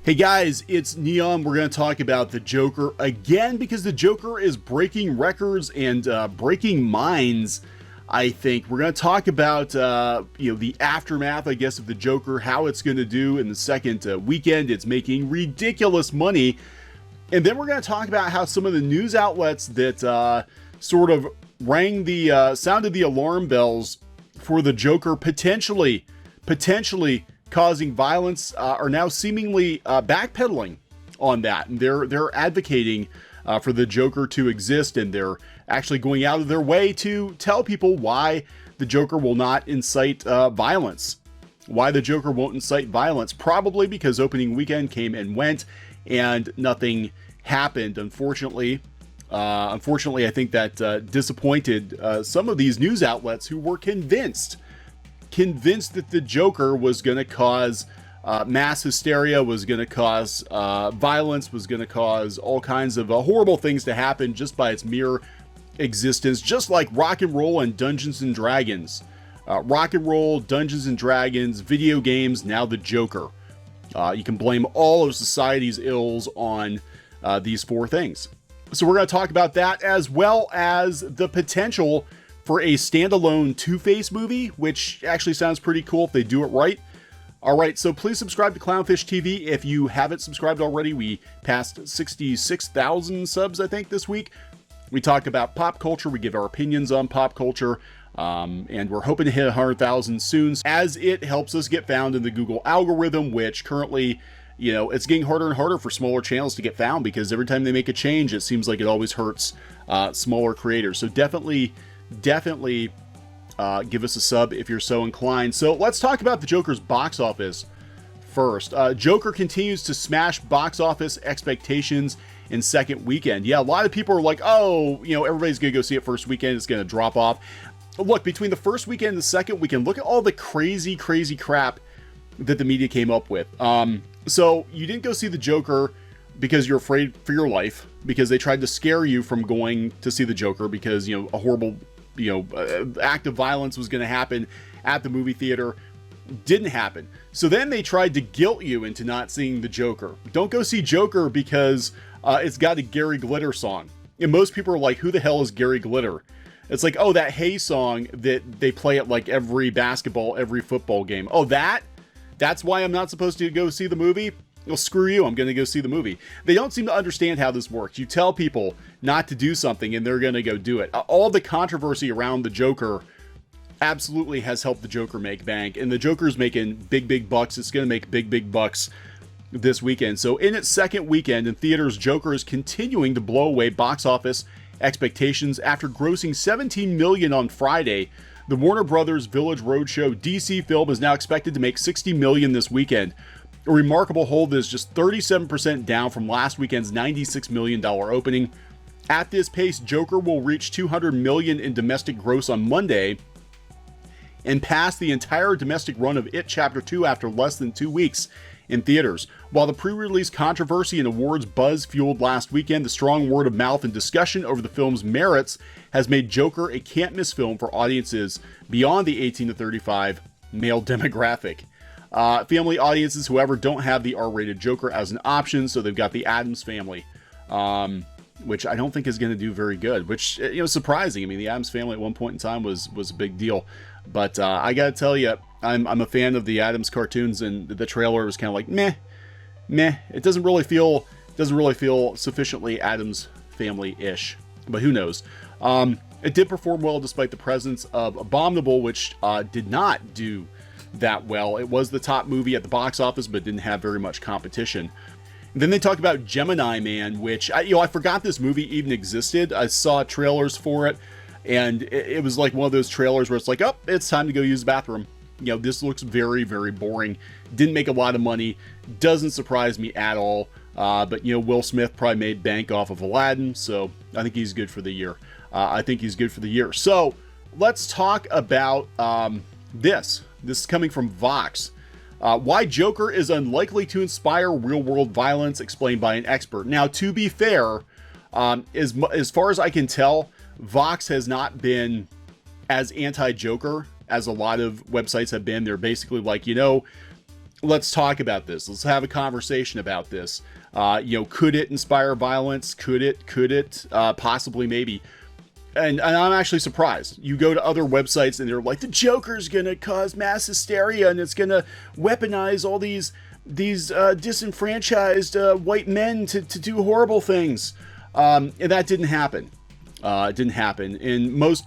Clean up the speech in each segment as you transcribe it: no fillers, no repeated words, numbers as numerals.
Hey guys, it's Neon. We're going to talk about the Joker again because the Joker is breaking records and breaking minds. I think we're going to talk about the aftermath, I guess, of the Joker, how it's going to do in the second weekend. It's making ridiculous money, and then we're going to talk about how some of the news outlets that sort of rang the sounded the alarm bells for the Joker potentially causing violence are now seemingly backpedaling on that, and they're advocating for the Joker to exist, and they're actually going out of their way to tell people why the Joker will not incite violence. Why the Joker won't incite violence? Probably because opening weekend came and went, and nothing happened. Unfortunately, I think that disappointed some of these news outlets who were convinced that the Joker was going to cause mass hysteria, was going to cause violence, was going to cause all kinds of horrible things to happen just by its mere existence, just like rock and roll and Dungeons and Dragons. Rock and roll, Dungeons and Dragons, video games, now the Joker. You can blame all of society's ills on these four things. So we're going to talk about that, as well as the potential for a standalone Two-Face movie, which actually sounds pretty cool if they do it right. All right, so please subscribe to CLOWNFISH TV if you haven't subscribed already. We passed 66,000 subs, I think, this week. We talk about pop culture. We give our opinions on pop culture, and we're hoping to hit 100,000 soon, as it helps us get found in the Google algorithm, which currently, it's getting harder and harder for smaller channels to get found, because every time they make a change, it seems like it always hurts smaller creators. So definitely give us a sub if you're so inclined. So let's talk about the Joker's box office first. Joker continues to smash box office expectations in second weekend. Yeah, a lot of people are like, oh, everybody's gonna go see it first weekend, it's gonna drop off. Look, between the first weekend and the second weekend, look at all the crazy crap that the media came up with. So you didn't go see the Joker because you're afraid for your life, because they tried to scare you from going to see the Joker, because a horrible act of violence was going to happen at the movie theater. Didn't happen. So then they tried to guilt you into not seeing the Joker. Don't go see Joker because it's got a Gary Glitter song. And most people are like, who the hell is Gary Glitter? It's like, oh, that Hey song that they play at like every basketball, every football game. Oh, that's why I'm not supposed to go see the movie? Well, screw you, I'm going to go see the movie. They don't seem to understand how this works. You tell people not to do something and they're going to go do it. All the controversy around the Joker absolutely has helped the Joker make bank, and the Joker's making big bucks. It's going to make big bucks this weekend. So in its second weekend in theaters, Joker is continuing to blow away box office expectations after grossing $17 million on Friday. The Warner Brothers Village Roadshow DC film is now expected to make $60 million this weekend. A remarkable hold is just 37% down from last weekend's $96 million opening. At this pace, Joker will reach $200 million in domestic gross on Monday and pass the entire domestic run of It Chapter 2 after less than 2 weeks in theaters. While the pre-release controversy and awards buzz fueled last weekend, the strong word of mouth and discussion over the film's merits has made Joker a can't-miss film for audiences beyond the 18 to 35 male demographic. Family audiences, however, don't have the R-rated Joker as an option, so they've got the Addams Family, which I don't think is going to do very good, which, surprising. I mean, the Addams Family at one point in time was a big deal, but I gotta tell you, I'm a fan of the Addams cartoons, and the trailer was kind of like meh. It doesn't really feel sufficiently Addams Family-ish, but who knows. It did perform well despite the presence of Abominable, which did not do that well. It was the top movie at the box office, but didn't have very much competition. And then they talk about Gemini Man, which I forgot this movie even existed. I saw trailers for it, and it was like one of those trailers where it's like, oh, it's time to go use the bathroom. This looks very boring. Didn't make a lot of money. Doesn't surprise me at all. But Will Smith probably made bank off of Aladdin, so I think he's good for the year. So let's talk about this. This is coming from Vox. Why Joker is unlikely to inspire real-world violence, explained by an expert. Now, to be fair, as far as I can tell, Vox has not been as anti-Joker as a lot of websites have been. They're basically like, let's talk about this. Let's have a conversation about this. Could it inspire violence? Could it possibly, maybe? And I'm actually surprised. You go to other websites and they're like, the Joker's gonna cause mass hysteria and it's gonna weaponize all these disenfranchised white men to do horrible things. And that didn't happen. It didn't happen. And most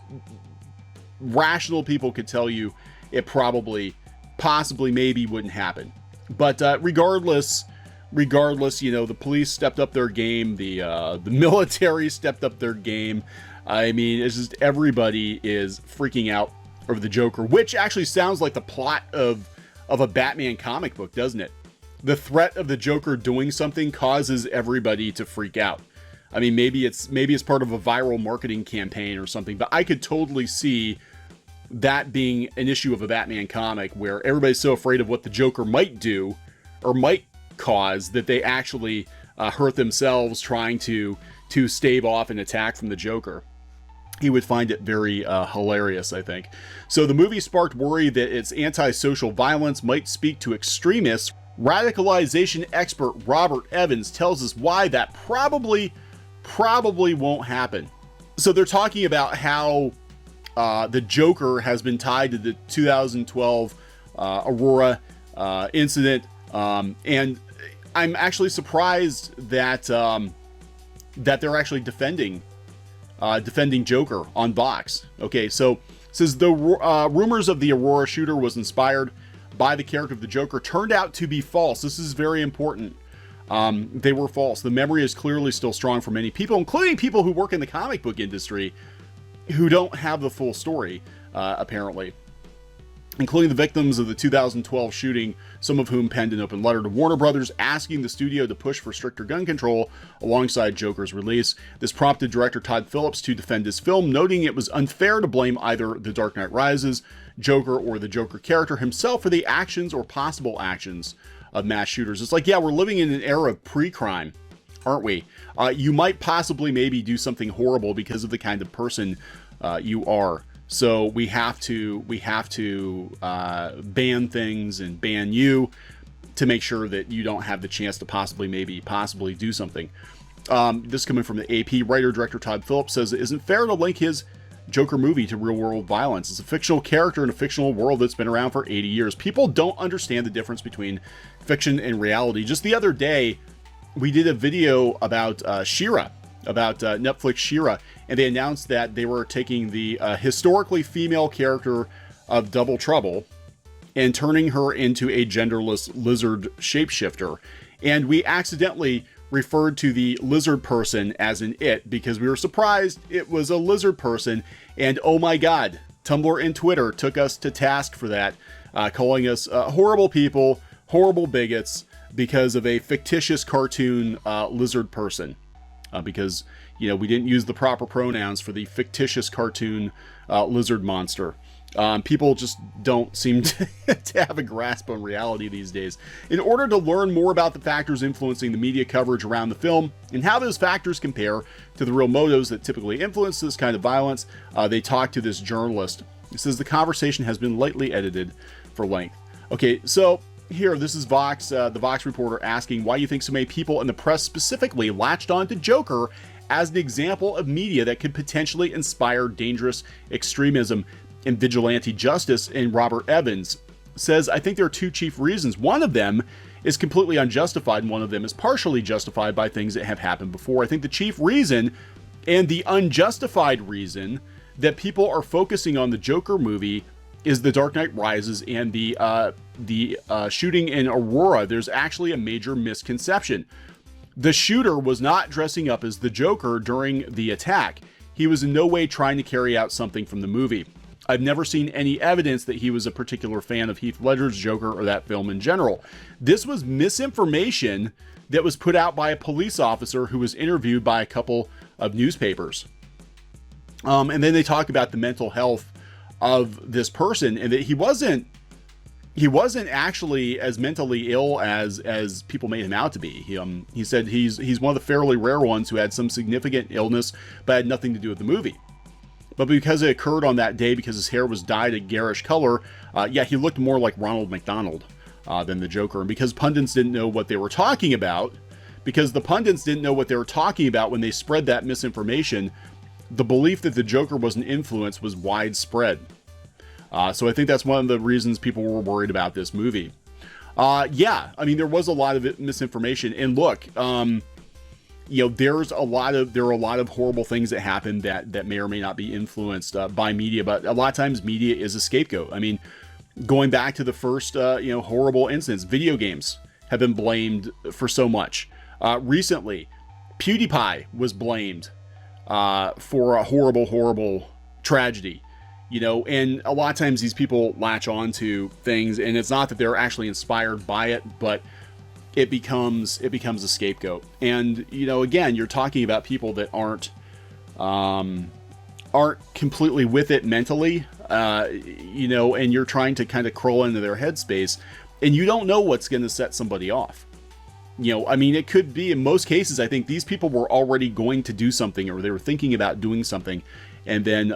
rational people could tell you it probably, possibly, maybe wouldn't happen. But regardless, the police stepped up their game. The military stepped up their game. I mean, it's just everybody is freaking out over the Joker, which actually sounds like the plot of a Batman comic book, doesn't it? The threat of the Joker doing something causes everybody to freak out. I mean, maybe it's part of a viral marketing campaign or something, but I could totally see that being an issue of a Batman comic where everybody's so afraid of what the Joker might do or might cause that they actually hurt themselves trying to stave off an attack from the Joker. He would find it very hilarious, I think. So the movie sparked worry that its anti-social violence might speak to extremists. Radicalization expert Robert Evans tells us why that probably won't happen. So they're talking about how the Joker has been tied to the 2012 Aurora incident, and I'm actually surprised that they're actually defending Joker on Vox. Okay, so it says the rumors of the Aurora shooter was inspired by the character of the Joker turned out to be false. This is very important. They were false. The memory is clearly still strong for many people, including people who work in the comic book industry, who don't have the full story, apparently. Including the victims of the 2012 shooting, some of whom penned an open letter to Warner Brothers asking the studio to push for stricter gun control alongside Joker's release. This prompted director Todd Phillips to defend his film, noting it was unfair to blame either The Dark Knight Rises, Joker, or the Joker character himself for the actions or possible actions of mass shooters. It's like, yeah, we're living in an era of pre-crime, aren't we? You might possibly maybe do something horrible because of the kind of person you are. So we have to ban things and ban you to make sure that you don't have the chance to possibly do something. This coming from the AP. Writer-director Todd Phillips says it isn't fair to link his Joker movie to real-world violence. It's a fictional character in a fictional world that's been around for 80 years. People don't understand the difference between fiction and reality. Just the other day, we did a video about She-Ra, about Netflix She-Ra, and they announced that they were taking the historically female character of Double Trouble and turning her into a genderless lizard shapeshifter. And we accidentally referred to the lizard person as an it because we were surprised it was a lizard person. And oh my God, Tumblr and Twitter took us to task for that, calling us horrible people, horrible bigots because of a fictitious cartoon lizard person. Because, we didn't use the proper pronouns for the fictitious cartoon lizard monster. People just don't seem to have a grasp on reality these days. In order to learn more about the factors influencing the media coverage around the film and how those factors compare to the real motives that typically influence this kind of violence, they talked to this journalist. He says the conversation has been lightly edited for length. Okay, so here, this is Vox, the Vox reporter asking why you think so many people in the press specifically latched on to Joker as an example of media that could potentially inspire dangerous extremism and vigilante justice. And Robert Evans says, I think there are two chief reasons. One of them is completely unjustified, and one of them is partially justified by things that have happened before. I think the chief reason and the unjustified reason that people are focusing on the Joker movie is The Dark Knight Rises and the shooting in Aurora. There's actually a major misconception. The shooter was not dressing up as the Joker during the attack. He was in no way trying to carry out something from the movie. I've never seen any evidence that he was a particular fan of Heath Ledger's Joker or that film in general. This was misinformation that was put out by a police officer who was interviewed by a couple of newspapers. And then they talk about the mental health of this person and that he wasn't actually as mentally ill as people made him out to be. He said he's one of the fairly rare ones who had some significant illness but had nothing to do with the movie. But because it occurred on that day, because his hair was dyed a garish color, he looked more like Ronald McDonald than the Joker. And because pundits didn't know what they were talking about, when they spread that misinformation, the belief that the Joker was an influence was widespread. So I think that's one of the reasons people were worried about this movie. Yeah, I mean, there was a lot of misinformation. And look, you know, there are a lot of horrible things that happen that may or may not be influenced by media. But a lot of times media is a scapegoat. I mean, going back to the first, you know, horrible incidents, video games have been blamed for so much. Recently, PewDiePie was blamed for a horrible tragedy, you know, and a lot of times these people latch on to things, and it's not that they're actually inspired by it, but it becomes a scapegoat. And, you know, again, you're talking about people that aren't completely with it mentally, you know, and you're trying to kind of crawl into their headspace, and you don't know what's going to set somebody off. You know, I mean, it could be, in most cases, I think these people were already going to do something, or they were thinking about doing something, and then,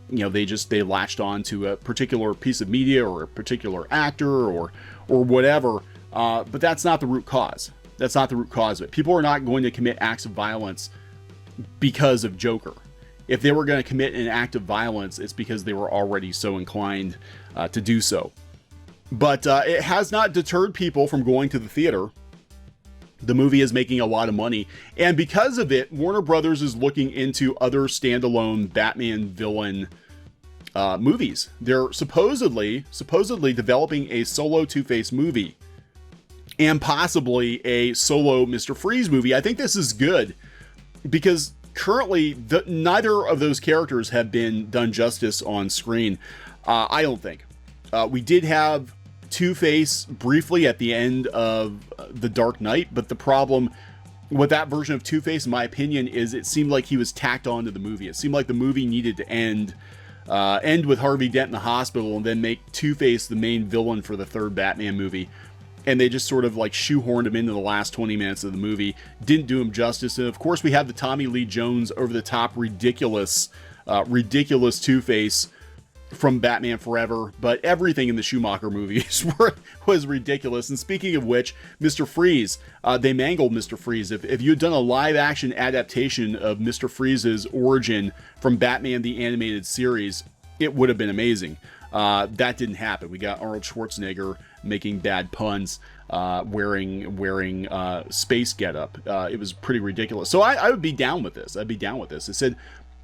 you know, they latched on to a particular piece of media or a particular actor or whatever. But that's not the root cause. That's not the root cause of it. People are not going to commit acts of violence because of Joker. If they were going to commit an act of violence, it's because they were already so inclined to do so. But it has not deterred people from going to the theater. The movie is making a lot of money, and because of it, Warner Brothers is looking into other standalone Batman villain movies. They're supposedly developing a solo Two-Face movie, and possibly a solo Mr. Freeze movie. I think this is good because currently neither of those characters have been done justice on screen. I don't think. We did have Two-Face briefly at the end of The Dark Knight, but the problem with that version of Two-Face, in my opinion, is it seemed like he was tacked onto the movie. It seemed like the movie needed to end with Harvey Dent in the hospital and then make Two-Face the main villain for the third Batman movie. And they just sort of like shoehorned him into the last 20 minutes of the movie. Didn't do him justice. And of course, we have the Tommy Lee Jones over-the-top ridiculous Two-Face from Batman Forever, but everything in the Schumacher movies was ridiculous. And speaking of which, Mr. Freeze, they mangled Mr. Freeze. If you had done a live-action adaptation of Mr. Freeze's origin from Batman the Animated Series, it would have been amazing. That didn't happen. We got Arnold Schwarzenegger making bad puns, wearing space getup. It was pretty ridiculous. So I would be down with this. I'd be down with this. I said,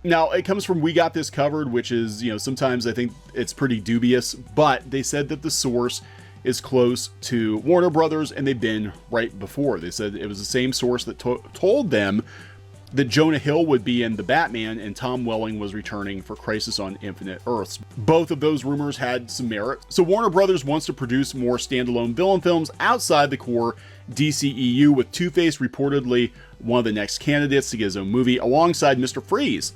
now it comes from We Got This Covered, which is, you know, sometimes I think it's pretty dubious, but they said that the source is close to Warner Brothers, and they've been right before. They said it was the same source that told them that Jonah Hill would be in The Batman and Tom Welling was returning for Crisis on Infinite Earths. Both of those rumors had some merit. So Warner Brothers wants to produce more standalone villain films outside the core DCEU, with Two-Face reportedly one of the next candidates to get his own movie alongside Mr. Freeze.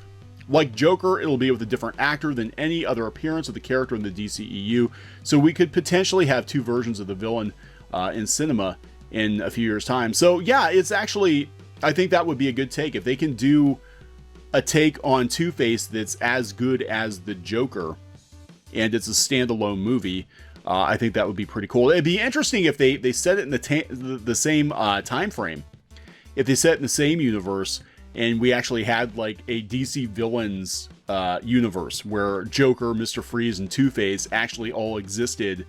Like Joker, it'll be with a different actor than any other appearance of the character in the DCEU, so we could potentially have two versions of the villain in cinema in a few years' time. So yeah, it's actually, I think that would be a good take. If they can do a take on Two-Face that's as good as the Joker, and it's a standalone movie, I think that would be pretty cool. It'd be interesting if they set it in the same time frame. If they set it in the same universe, and we actually had like a DC villains universe where Joker, Mr. Freeze, and Two-Face actually all existed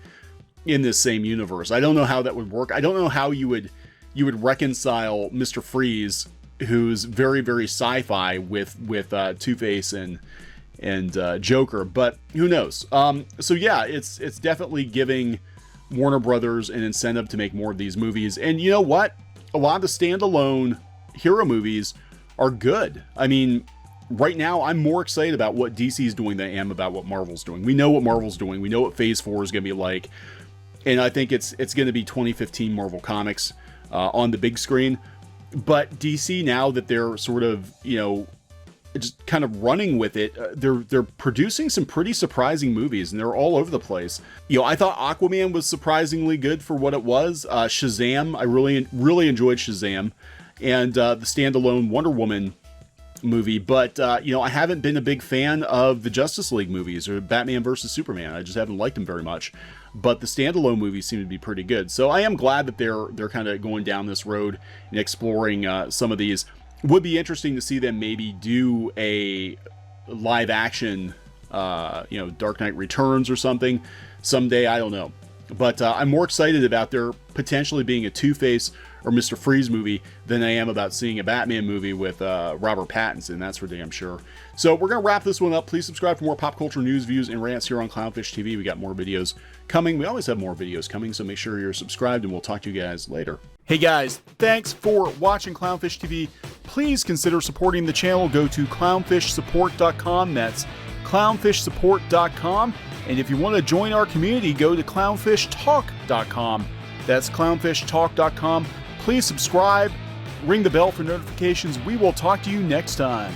in this same universe. I don't know how that would work. I don't know how you would reconcile Mr. Freeze, who's very, very sci-fi, with Two-Face and Joker, but who knows? So yeah, it's definitely giving Warner Brothers an incentive to make more of these movies. And you know what? A lot of the standalone hero movies are good. I mean, right now I'm more excited about what DC is doing than I am about what Marvel's doing. We know what Marvel's doing. We know what Phase 4 is going to be like. And I think it's going to be 2015 Marvel Comics on the big screen. But DC, now that they're sort of, you know, just kind of running with it, they're producing some pretty surprising movies, and they're all over the place. You know, I thought Aquaman was surprisingly good for what it was. Shazam, I really enjoyed Shazam, and the standalone Wonder Woman movie. But you know, I haven't been a big fan of the Justice League movies or Batman versus Superman. I just haven't liked them very much. but the standalone movies seem to be pretty good. So I am glad that they're kind of going down this road and exploring some of these. Would be interesting to see them maybe do a live action, Dark Knight Returns or something someday. I don't know. But I'm more excited about there potentially being a Two-Face or Mr. Freeze movie than I am about seeing a Batman movie with Robert Pattinson. That's for damn sure. So we're going to wrap this one up. Please subscribe for more pop culture news, views, and rants here on Clownfish TV. We got more videos coming. We always have more videos coming, so make sure you're subscribed, and we'll talk to you guys later. Hey guys, thanks for watching Clownfish TV. Please consider supporting the channel. Go to clownfishsupport.com. That's clownfishsupport.com. And if you want to join our community, go to clownfishtalk.com. That's clownfishtalk.com. Please subscribe, ring the bell for notifications. We will talk to you next time.